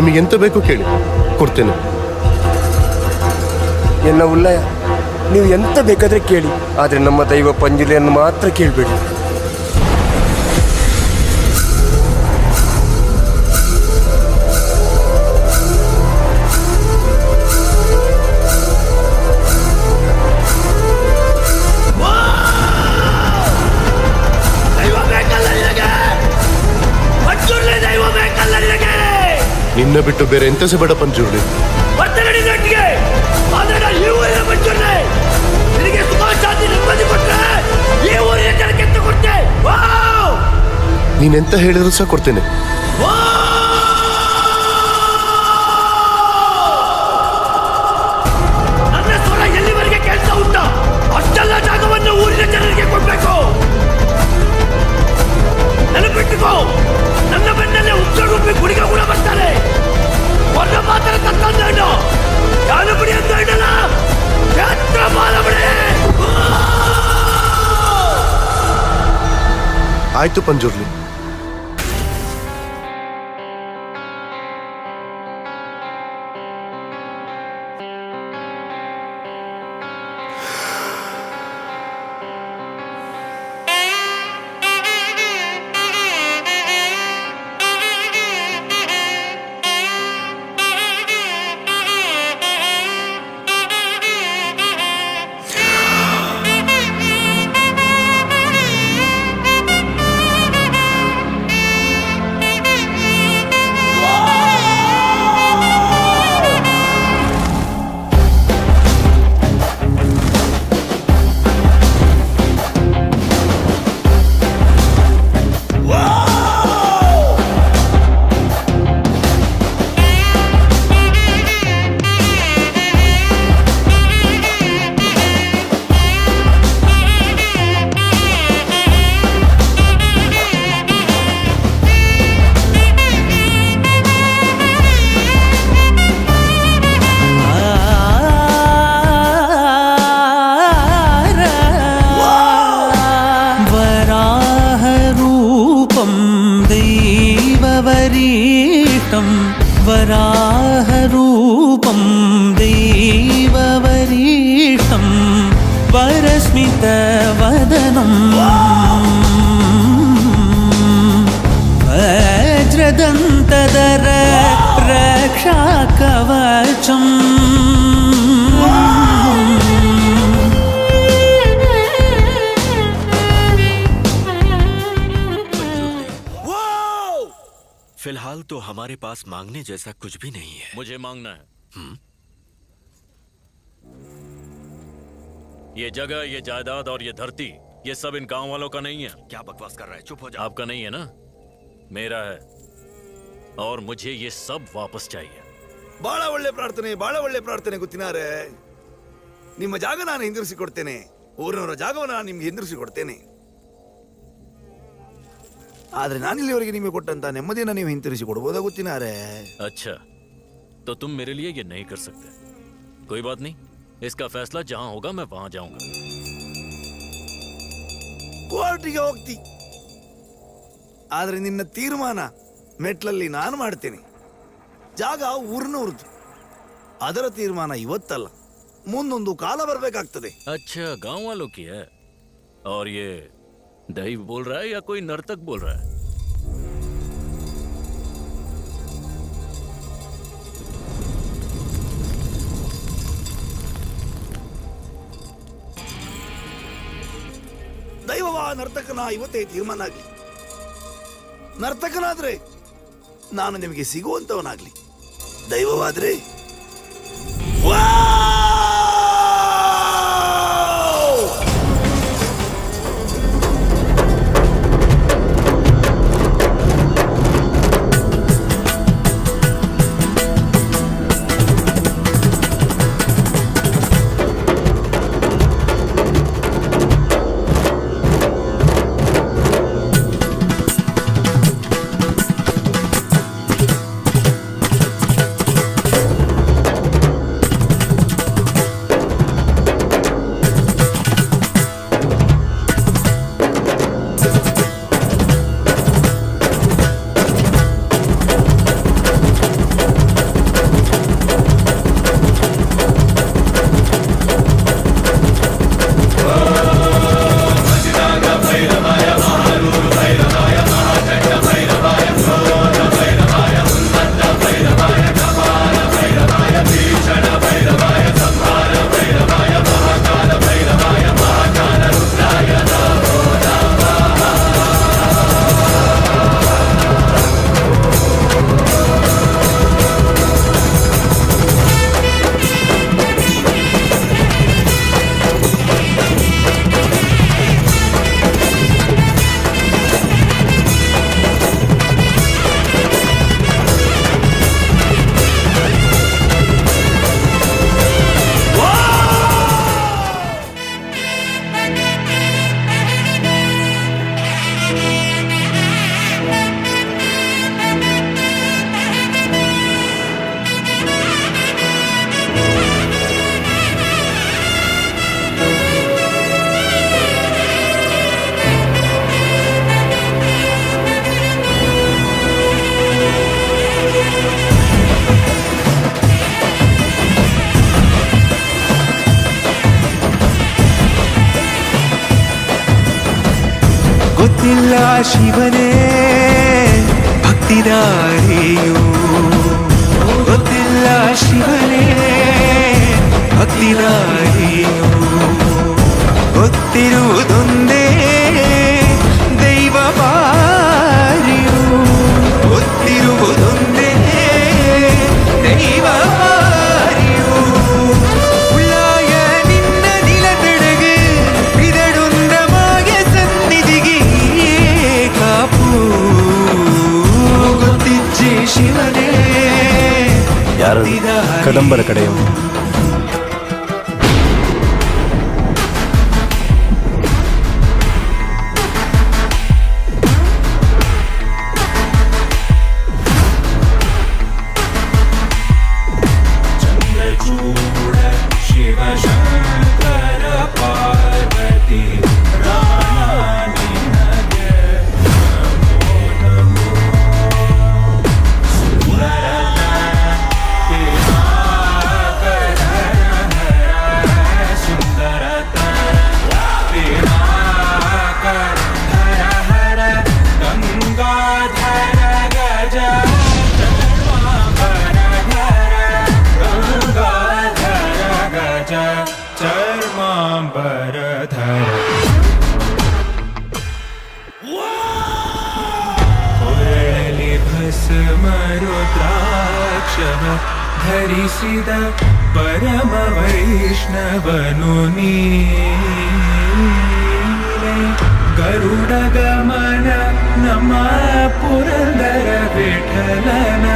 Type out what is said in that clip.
ನಿಮಗೆ ಎಂತ ಬೇಕು ಕೇಳಿ, ಕೊಡ್ತೇನೆ. ಎನ್ನ ಉಲ್ಲಯ, ನೀವು ಎಂತ ಬೇಕಾದ್ರೆ ಕೇಳಿ, ಆದರೆ ನಮ್ಮ ದೈವ ಪಂಜುಲಿಯನ್ನು ಮಾತ್ರ ಕೇಳಬೇಡಿ. ನಿನ್ನ ಬಿಟ್ಟು ಬೇರೆ ಎಂತ ಸಹ ಬೇಡ ಪಂಜುರ್ಲಿ. ನೀನೆಂತ ಹೇಳಿದ್ರು ಸಹ ಕೊಡ್ತೇನೆ. ನನ್ನ ಸ್ವರ ಎಲ್ಲಿವರೆಗೆ ಕೇಳ್ತಾ ಉಂಟಾ ಅಷ್ಟೆಲ್ಲ ಜಾಗವನ್ನು ಊರಿನ ಜನರಿಗೆ ಕೊಡ್ಬೇಕು. ನೆನಪಿಟ್ಟುಕೋ, ನನ್ನ ಬೆನ್ನಲ್ಲೇ ಉಚ್ಚರುಪ್ಪಿ ಗುಡಿಗೆ ಕೂಡ ಬರ್ತಾರೆ. ಒನ್ನ ಮಾತ್ರ ತಕ್ಕಂದೇನು ಯಾರು ಬಿಡಿ ಅಂತ ಹೇಳಲ್ಲ, ಕ್ಷೇತ್ರ ಬಾಲಬಡಿ. ಆಯ್ತು ಪಂಜುರ್ಲಿ. वराहरूपं देववरीष्टं वरस्मितवदनं वज्रदन्तधर रक्षाकवचम् फिलहाल तो हमारे पास मांगने जैसा कुछ भी नहीं है। मुझे मांगना है। ये जगह, ये जायदाद और ये धरती, ये सब इन गांव वालों का नहीं है। क्या बकवास कर रहा है? चुप हो जा। आपका नहीं है ना? मेरा है, और मुझे ये सब वापस चाहिए। ಬಹಳ ಒಳ್ಳೆ ಪ್ರಾರ್ಥನೆ ಗೊತ್ತಿನಾರೆ. ನಿಮ್ಮ ಜಾಗ ನಾನು ಹಿಂದಿರಿಸಿ ಕೊಡ್ತೇನೆ. ಊರಿನವರ ಜಾಗವನ್ನು ನಾನು ನಿಮ್ಗೆ ಹಿಂದಿರಿಸಿ ಕೊಡ್ತೇನೆ. ಆದ್ರೆ ನಾನಿಲ್ಲಿವರೆಗೆ ನಿಮಗೆ ಕೊಟ್ಟಂತ ನೆಮ್ಮದಿಯನ್ನು ನೀವು ಹಿಂತಿರಿಸಿ ಕೊಡಬಹುದಾ ಗೊತ್ತಿನಾರೆ? अच्छा, तो तुम मेरे लिए ये नहीं कर सकते। कोई बात नहीं, इसका फैसला जहां होगा मैं वहां जाऊंगा। ಕೋರ್ಟಿಗೆ ಹೋಗ್ತಿ, ಆದ್ರೆ ನಿನ್ನ ತೀರ್ಮಾನ ಮೆಟ್ಲಲ್ಲಿ ನಾನು ಮಾಡ್ತೇನೆ. ಜಾಗ ಊರಿನವ್ರದ್ದು, ಅದರ ತೀರ್ಮಾನ ಇವತ್ತಲ್ಲ, ಮುಂದೊಂದು ಕಾಲ ಬರಬೇಕಾಗ್ತದೆ. अच्छा, गांव वालों की है। और ये दैव बोल रहा है या कोई नर्तक बोल रहा है? ದೈವವ ನರ್ತಕನ ಇವತ್ತೇ ತೀರ್ಮಾನ ಆಗ್ಲಿ. ನರ್ತಕನಾದ್ರೆ ನಾನು ನಿಮಗೆ ಸಿಗುವಂತವನಾಗ್ಲಿ. ದೈವವಾದ್ರೆ ಗೊತ್ತಿಲ್ಲ ಶಿವನೇ ಭಕ್ತಿದಾರಿಯು, ಗೊತ್ತಿಲ್ಲ ಶಿವನೇ ಭಕ್ತಿದಾರಿಯು, ಗೊತ್ತಿರುವುದೊಂದೇ ದೈವ ಬಾರಿಯು, ಗೊತ್ತಿರುವುದೊಂದೇ ದೈವ ಬಾರಿಯು. ಉಳ್ಳಾಯ ನಿನ್ನ ನಿಲತಡೆಗೆ ಇದಡೊಂದಮಾಗೆ ಸನ್ನಿಧಿಗೆ ಕಾಪು, ಗೊತ್ತಿಜ್ಜೆ ಶಿವನೇ ಯಾರು ಕದಂಬರ ಕಡೆಯವರು? ಧರಿಸಿದ ಪರಮ ವೈಷ್ಣವನು ನೀನೆ, ಗರುಡ ಗಮನ ನಮ್ಮ ಪುರಂದರ ವಿಠಲನ